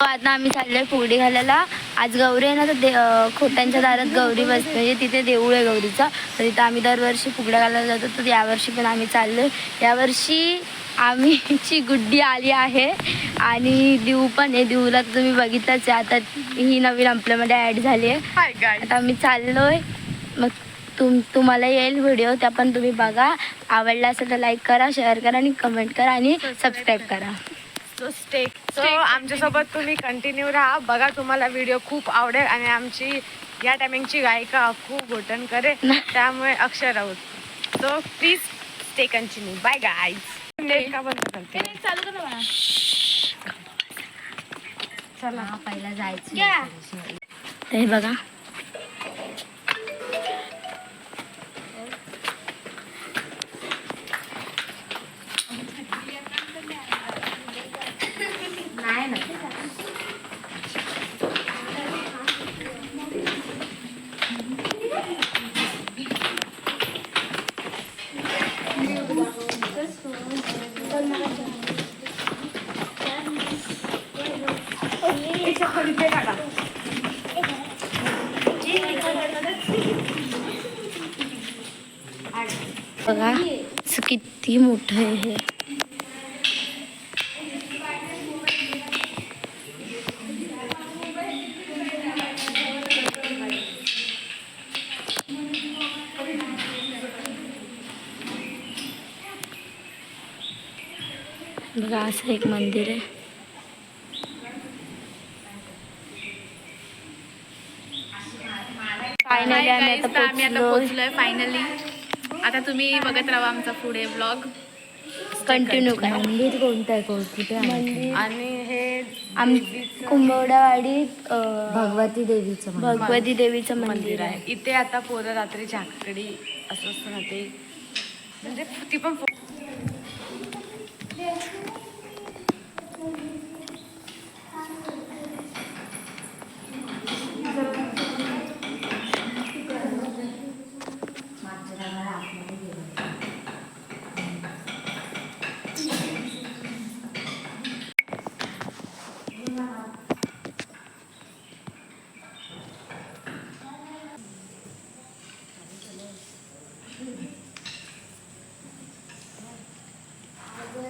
आता आम्ही चाललोय फुगडी घालायला. आज गौरी आहे ना, तर खोट्यांच्या दारात गौरी बसते, म्हणजे तिथे देऊळ आहे गौरीचा. तर तिथं आम्ही दरवर्षी फुगड्या घालायला जातो. तर यावर्षी पण आम्ही चाललोय. यावर्षी आम्हीची गुड्डी आली आहे आणि देऊ पण आहे. देऊला तर तुम्ही बघितलंच आहे, आता ही नवीन आपल्यामध्ये ॲड झाली आहे. आता आम्ही चाललोय. मग तुम्हाला येईल व्हिडिओ, त्या पण तुम्ही बघा. आवडला असेल तर लाईक करा, शेअर करा आणि कमेंट करा आणि सबस्क्राईब करा. सो आमच्यासोबत तुम्ही कंटिन्यू राहा, बघा. तुम्हाला व्हिडिओ खूप आवडेल आणि आमची या टायमिंगची गायिका खूप घोटण करेल, त्यामुळे अक्षर राहूत. So please stay continue. Bye guys. Net का बंद करते? चालू कर ना. चला पहिला जायचं. हे बघा, नाही ना बघा किती मोठं आहे हे. बघा असं एक मंदिर आहे. फायनली आम्ही आता पोहोचलोय फायनली. आता तुम्ही बघत राहा आमचा पुढे ब्लॉग कंटिन्यू करा. मंदिर कोणतं आहे, कुठे मंदिर? आणि हे कुंभवडावाडीत भगवती देवीचं मंदिर आहे. इथे आता पोरं रात्री झाकडी असं असतं ना, ते म्हणजे ती पण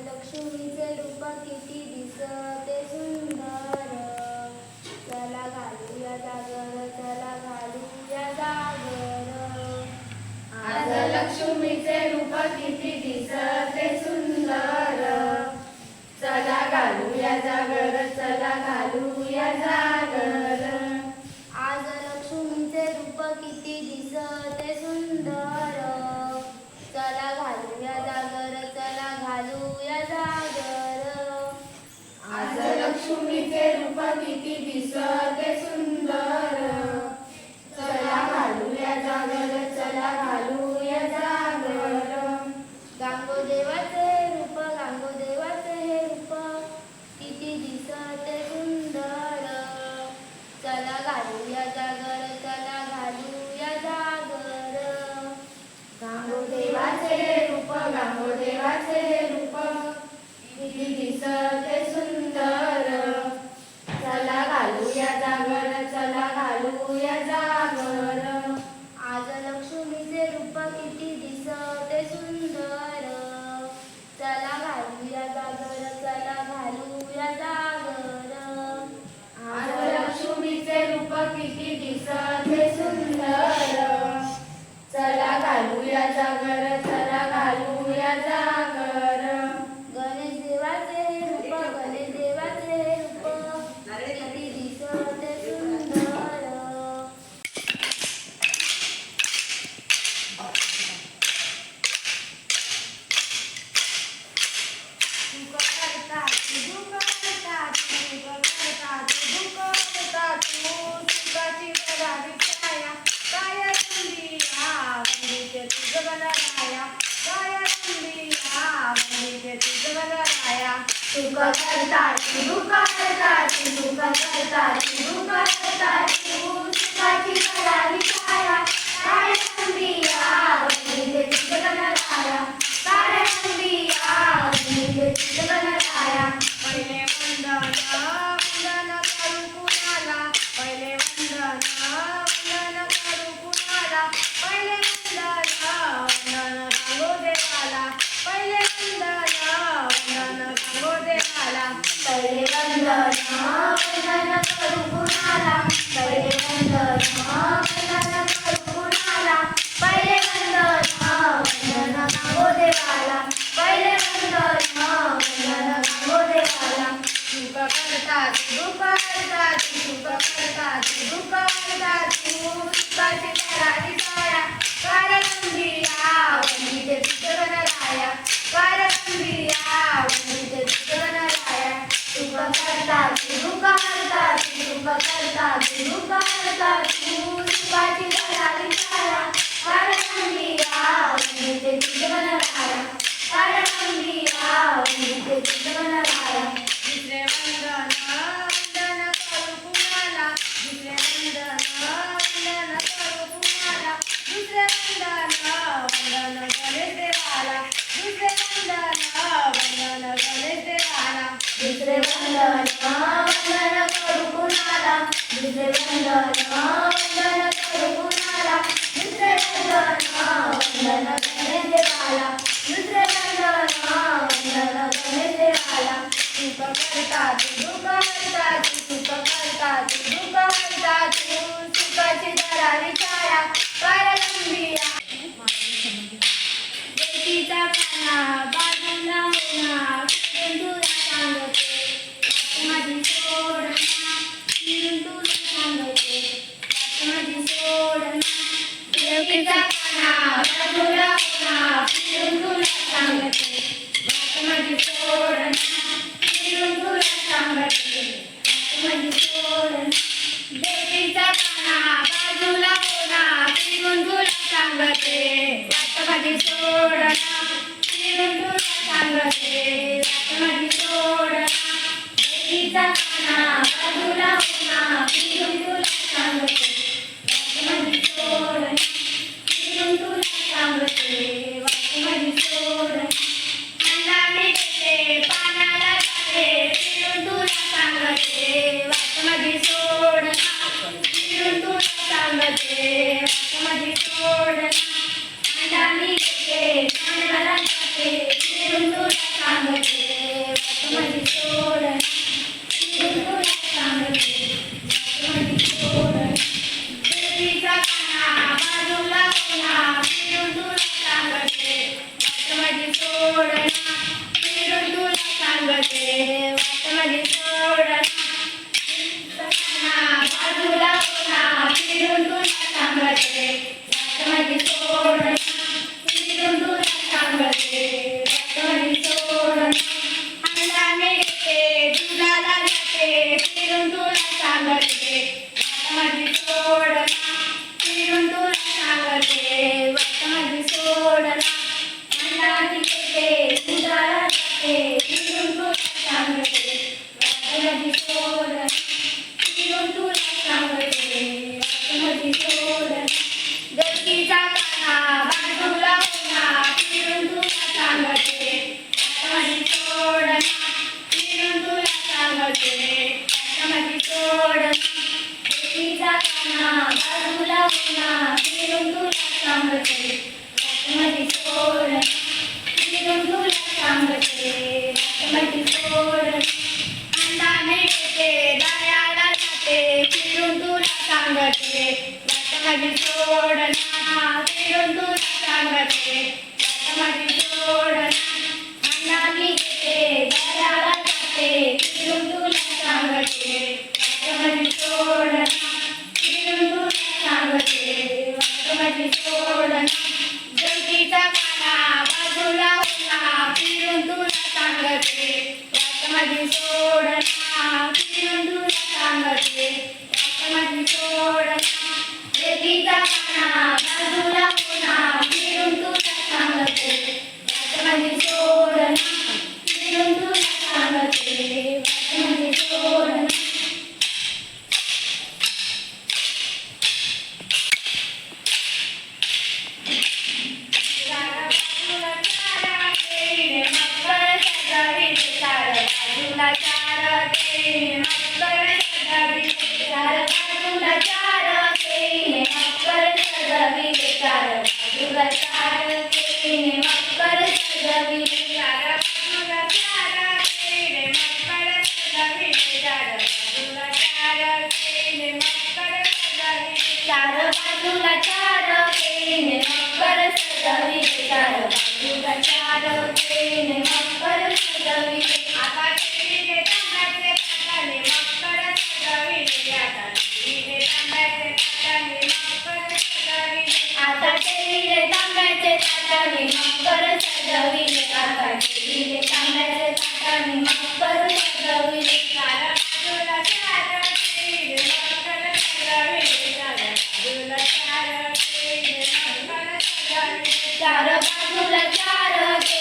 लक्ष्मीचे रूप किती दिसते सुंदर, चला घालूया जागर, चला घालूया जागर. आज लक्ष्मीचे रूप किती दिसते सुंदर, चला घालूया जागर, चला घालूया जागर. आज लक्ष्मीचे रूप किती दिसते सुंदर, चला घालूया जागर, चला घालूया जागर. आज लक्ष्मीचे रूप किती दिसते सुंदर, चला घालूया जागर, चला घालूया जागर. गांगोदेवाचे रूप, गांगोदेवाचे हे रूप किती दिसते सुंदर, चला घालूया जागर, चला घालूया जागर. गांगोदेवाचे रूप, गांगोदेवाचे रूप किती दिसते सुंदर, चला घालूया जागर, चला घालूया जागर. आज लक्ष्मीचे रूप किती दिसते सुंदर, चला घालूया जागर, चला घालूया जागर. आज लक्ष्मीचे रूप किती दिसते सुंदर, चला घालूया जागर, चला घालूया जागर. गणेश देवाचे रूप, गणेश देवाचे रूप किती दिसते सुंदर. सुख करताची दुःख करताची, सुख करताची दुःख करताची, सुखाची करावी छाया. काय अंबिया वंदिते तुझ गणराया, काय अंबिया वंदिते तुझ गणराया. पहिले वंदन वंदन वंदन करू कुणाला पहिले वंदन वंदन करू कुणाला पहिले वंदन वंदन गावो देवाला पहिले वंदन वंदन गावो देवाला सुख करतात दुःख करतात सुख करतात दुःख करतात सुखाची करारी छाया कारगंभीरा वंदिते गणराया कारगंभीरा वंदिते गणराया सुख करतात दुःख करतात सुख करतात दुःख करतात सुखाची करारी छाया कारगंभीरा वंदिते गणराया कारगंभीरा वंदिते गणराया दुसरे वंदन वंदन करू कुणाला दुसरे वंदन वंदन करू कुणाला दुसरे वंदन वंदन गणेश देवाला दुसरे वंदन वंदन गणेश देवाला दुसरे वंदन वंदन करू कुणाला दुसरे वंदन वंदन करू कुणाला दुसरे वंदन वंदन गणेश देवाला दुसरे वंदन वंदन गणेश देवाला सुख करतात दुःख करतात सुख करतात दुःख करतात सुखाची दरारी छाया कारगंभीरा देवीचा काना बाजूला होणार तुला सांगते माझी सोडना फिरून तुला सांगते माझी सोडना देवीचा काना बाजूला होणार फिरून तुला सांगते माझी सोडना फिरून तुला सांगते माझी सोडना देवीचा काना बाजूला होणार फिरून तुला सांगते माझी सोडना फिरून तुला सांगते माझी सोडना देवीचा काना बाजूला होणार फिरून तुला सांगते माझी सोडना फिरून तुला सांगते माझी सोडना अंडाने घेते पाण्याला जाते फिरून तुला सांगते माझी सोडना फिरून तुला सांगते माझी सोडना अंडाने घेते पाण्याला जाते फिरून तुला सांगते माझी सोडना फिरून तुला सांगते माझी सोडना देवीचा काना बाजूला होणार फिरून तुला सांगते माझी सोडना फिरून तुला सांगते माझी सोडना बाजूला होणार फिरून तुला सांगते माझी सोडना फिरून तुला सांगते माझी सोडना अंडाने घेते दुधाला जाते फिरून तुला सांगते माझी सोडना फिरून तुला सांगते माझी सोडना अंडाने घेते दुधाला जाते फिरून तुला सांगते माझी सोडना फिरून तुला सांगते माझी सोडना देवीचा काना बाजूला होणार फिरून तुला सांगते माझी सोडना फिरून तुला सांगते माझी सोडना देवीचा काना बाजूला होणार फिरून तुला सांगते माझी सोडना फिरून तुला सांगते माझी सोडना अंडाने घेते दाण्याला जाते फिरून तुला सांगते माझी सोडना फिरून तुला सांगते माझी सोडना अंडाने घेते दाण्याला जाते फिरून तुला सांगते माझी सोडना फिरून तुला सांगते माझी सोडना देवीचा काना बाजूला होणार फिरून तुला सांगते माझी सोडना फिरून तुला सांगते माझी सोडना देवीचा काना बाजूला होणार फिरून तुला सजविले चार बाजूला चार पेने मकर सजविले आता टेरीने तांब्याचे ताटाने मकर सजविले आता टेरीने तांब्याचे ताटाने मकर सजविले आता टेरीले तांब्याचे ताटाने मकर सजविले आता टेरीले तांब्याचे ताटाने मकर सजविले चार बाजूला चार टेरीने मकर सजविले चार बाजूला चार टेरीने मकर सजविले चार बाजूला चार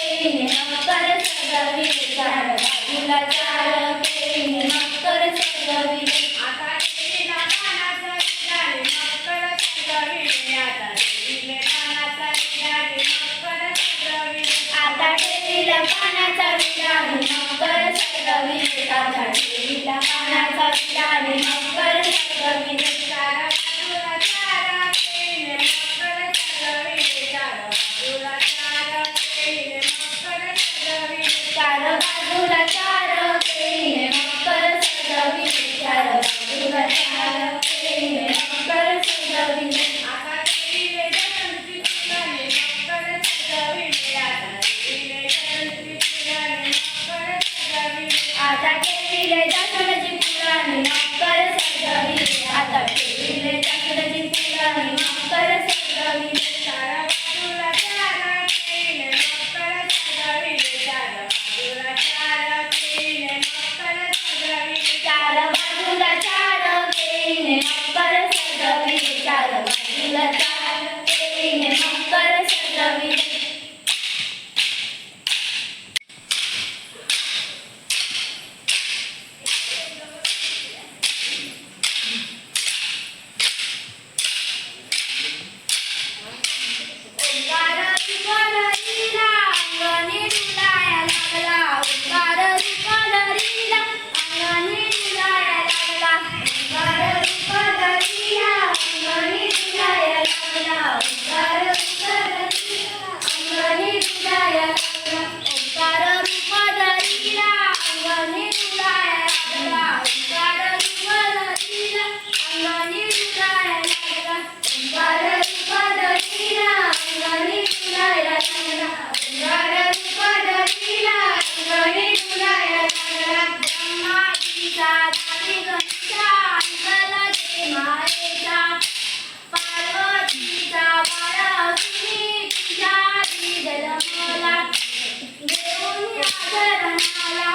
केळीने मकर सजविले चार बाजूला चार केळीने मकर सजविले आता टेरीला पानाचा विडाने मकर सजविले आता टेरीने पानाचा विडाने मकर सजविले आता टेरीला पानाचा विडाने मकर सजविले आता टेरीला पानाचा विडाने मकर सजविले चार बाजूला चार टेरीने मकर सजविले चार बाजूला चार टेरीने मकर सजविले चार बाजूला चार केळीने मकर सजविले चार बाजूला चार केळीने मकर सजविले आता टेरीने जयंती फुलाने मकर सजविले आता टेरीने जयंती फुलाने मकर सजविले आता टेरीले दसऱ्याची फुलाने मकर सजविले आता टेरीले दसऱ्याची फुलाने मकर सजविले चार बाजूला चार टेरीने मकर सजविले चार बाजूला चार टेरीने मकर सजविले चार बाजूला चार केळीने मकर सजविले चार बाजूला चार केळीने मकर सजविले ओंकार रुपलरीला अंगणी डुलाया लागला ओंकार रुपलरीला अंगणी डुलाया लागला ओंकार रुपलरीला अंगणी डुलाया लागला ओंकार रुपलरीला अंगणी डुलाया लागला ओंकार रुपलरीला अंगणी डुलाया लागला ओंकार रुपलरीला अंगणी डुलाया लागला ओंकार रुपलरीला अंगणी डुलाया लागला ओंकार रुपलरीला अंगणी डुलाया लागला ब्रह्माजीचा दारी गणिता अंकल दे मायेचा पार्वतीचा बाळा असूनी तुझ्या जन्मला देऊनी आदरणाला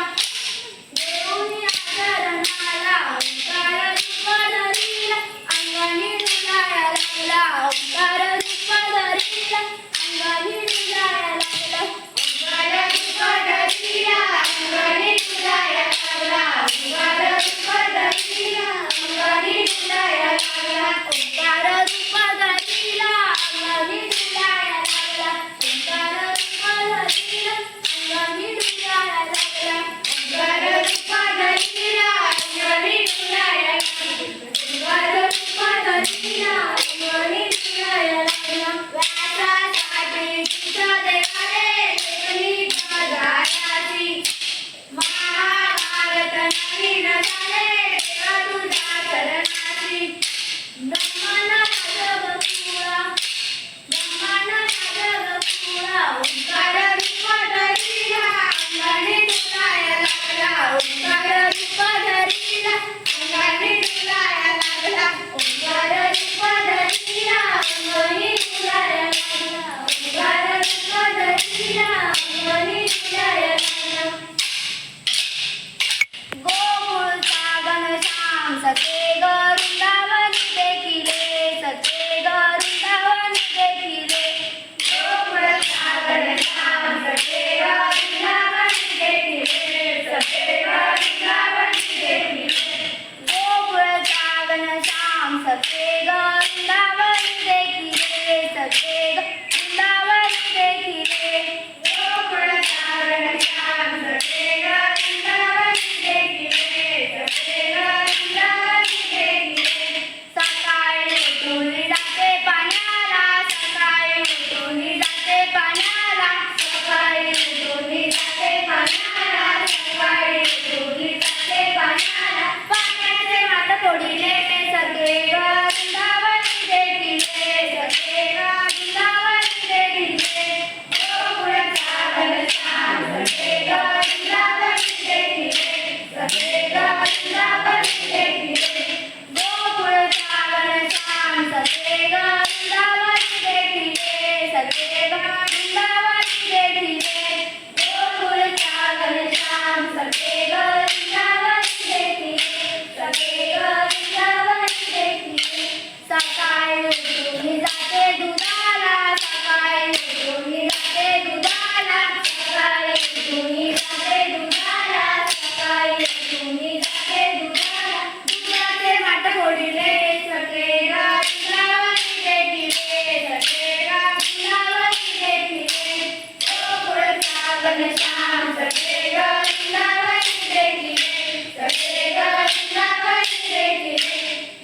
देऊनी आदरणाला ओंकार रुपलरीला अंगणी डुलाया लागला ओंकार रुपलरीला अंगणी डुलाया लागला घनश्याम सखे ग वृंदावनी देखिले सखे ग वृंदावनी देखिले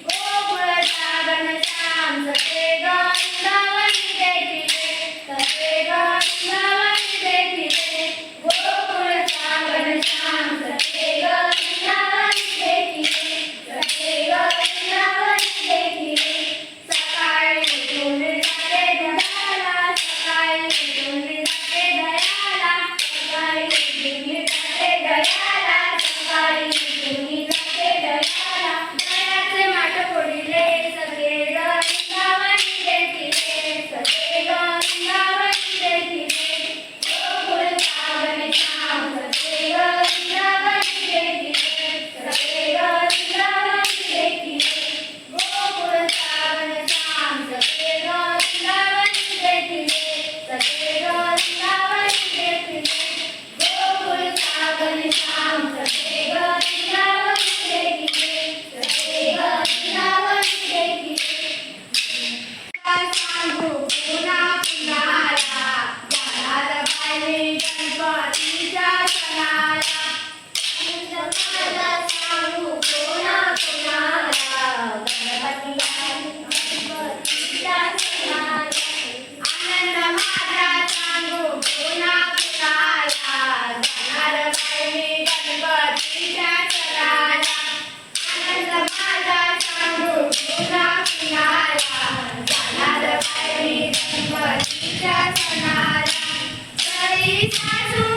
गोकुळचा घनश्याम सखे ग वृंदावनी देखिले सखे ग वृंदावनी देखिले गोकुळचा घनश्याम सखे ग वृंदावनी देखिले सखे ग वृंदावनी देखिले सकाळी उठून जाते दयाला सकाळी उठून जाते दयाला सकाळी उठून जाते दयाला सकाळी उठून जाते दयाला दयाचे माठ फोडिले सखे ग वृंदावनी देखिले सखे ग वृंदावनी देखिले गोकुळचा घनश्याम सखे ग वृंदावनी देखिले सखे ग वृंदावनी देखिले गोकुळचा घनश्याम सखे ग वृंदावनी देखिले सखे ग वृंदावनी देखिले गोकुळचा घनश्याम सखे ग वृंदावनी देखिले सखे ग वृंदावनी देखिले सांगू पुन्हा पुन्हाला जाणार पाहिजे गणपतीच्या सणाला माझा सांगू पुन्हा पुन्हाला गणपतीच्या सणाला आनंद माझा सांगू पुन्हा पुन्हाला जाणार पाहिजे गणपतीच्या सणाला आनंद माझा सांगू पुन्हा पुन्हाला जाणार पाहिजे गणपतीच्या सणाला घरी सासू